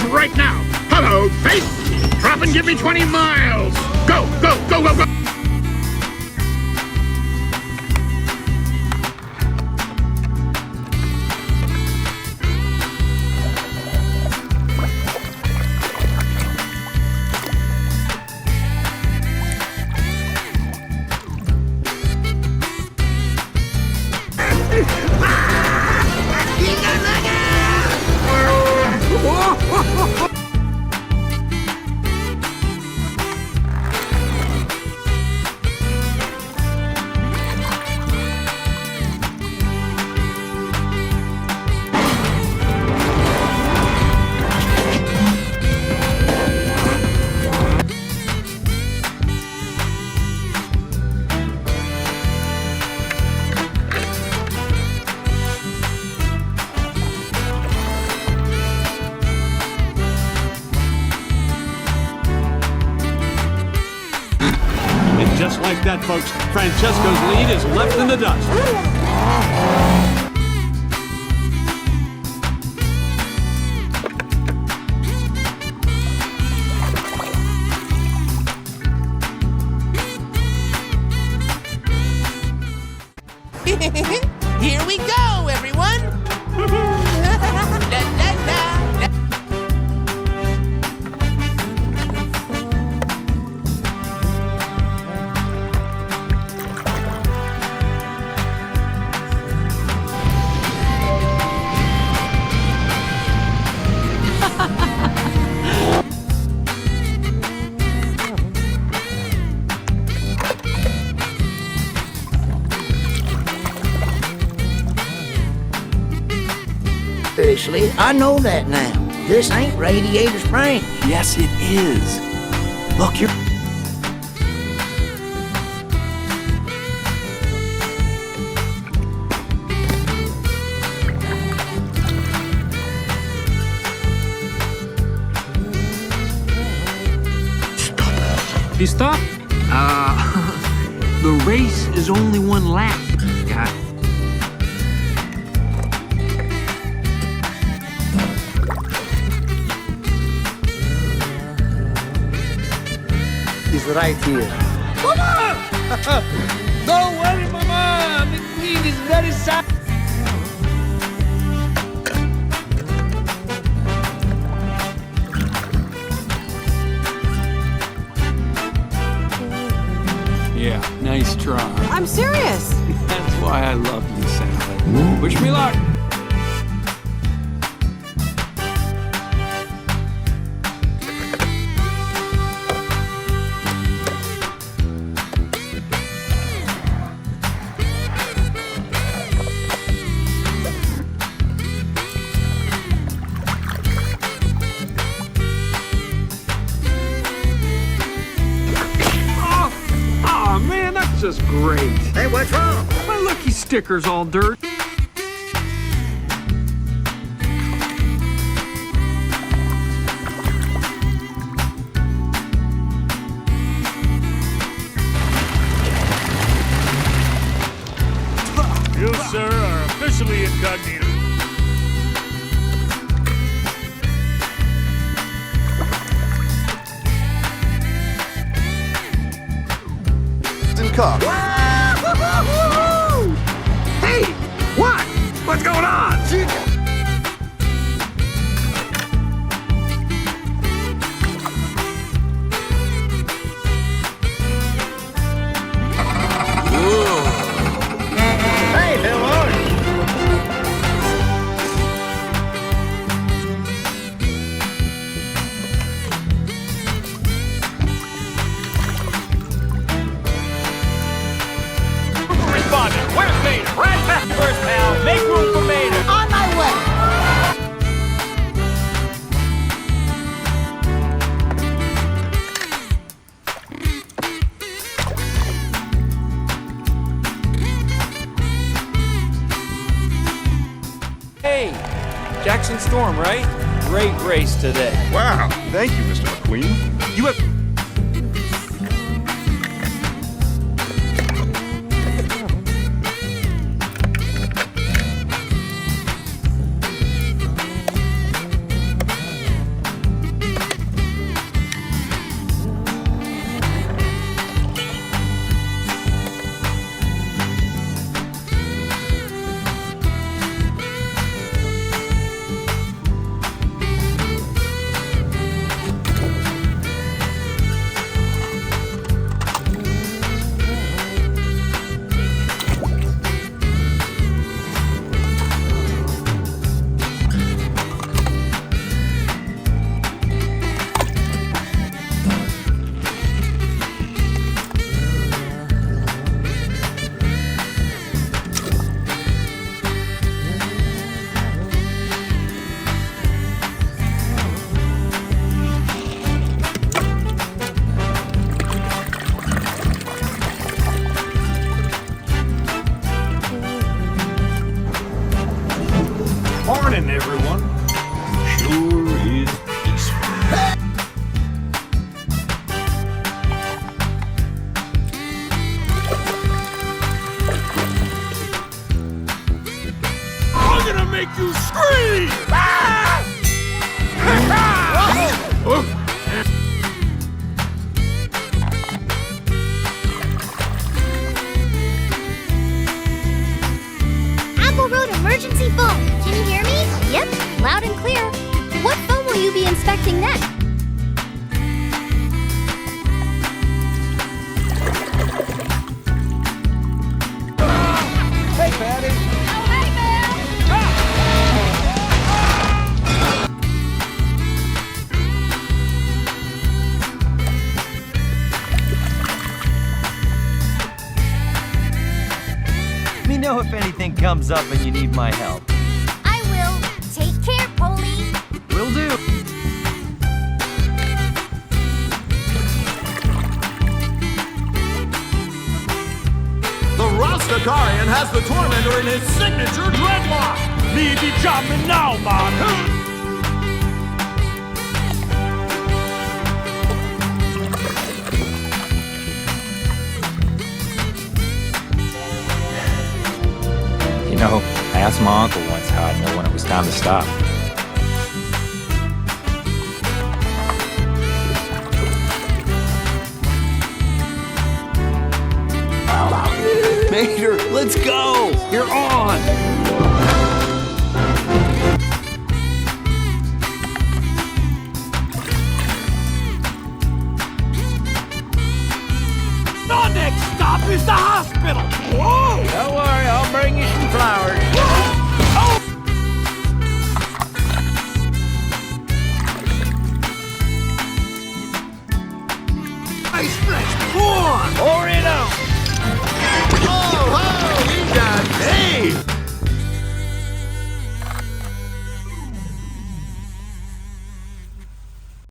right now. Hello, face. Drop and give me 20 miles. Go, go, go, go, go. Just like that, folks, Francesco's lead is left in the dust. Here we go, everyone! La, la, la, la. Seriously, I know that now. This ain't Radiator Springs. Yes, it is. Look, you're... You stop? The race is only one lap. Got it. He's right here. Mama! Don't worry, Mama. The queen is very sad. Yeah, nice try. I'm serious. That's why I love you, Sally. Wish me luck. Man, that's just great. Hey, what's wrong? My lucky sticker's all dirt. You, sir, are officially incognito. Car. Hey, what? What's going on? Hey, hello. Where's Mater? Right back first, pal. Make room for Mater. On my way. Hey, Jackson Storm, right? Great race today. Wow, thank you, Mr. McQueen. You have... make you scream! Ah! Apple Road emergency phone. Can you hear me? Yep, loud and clear. What phone will you be inspecting next? Hey, Patty. Oh, hey, Bill. Let me know if anything comes up and you need my help. I will. Take care, Polly. Will do. The Rastafarian has the Tormentor in his signature dreadlock. Need the job now, man. You know, I asked my uncle once how I'd know when it was time to stop. Mater, let's go. You're on. The next stop is the hospital. Whoa! Don't worry, I'll bring you some flowers. Ice fresh corn. Pour it on. Oh!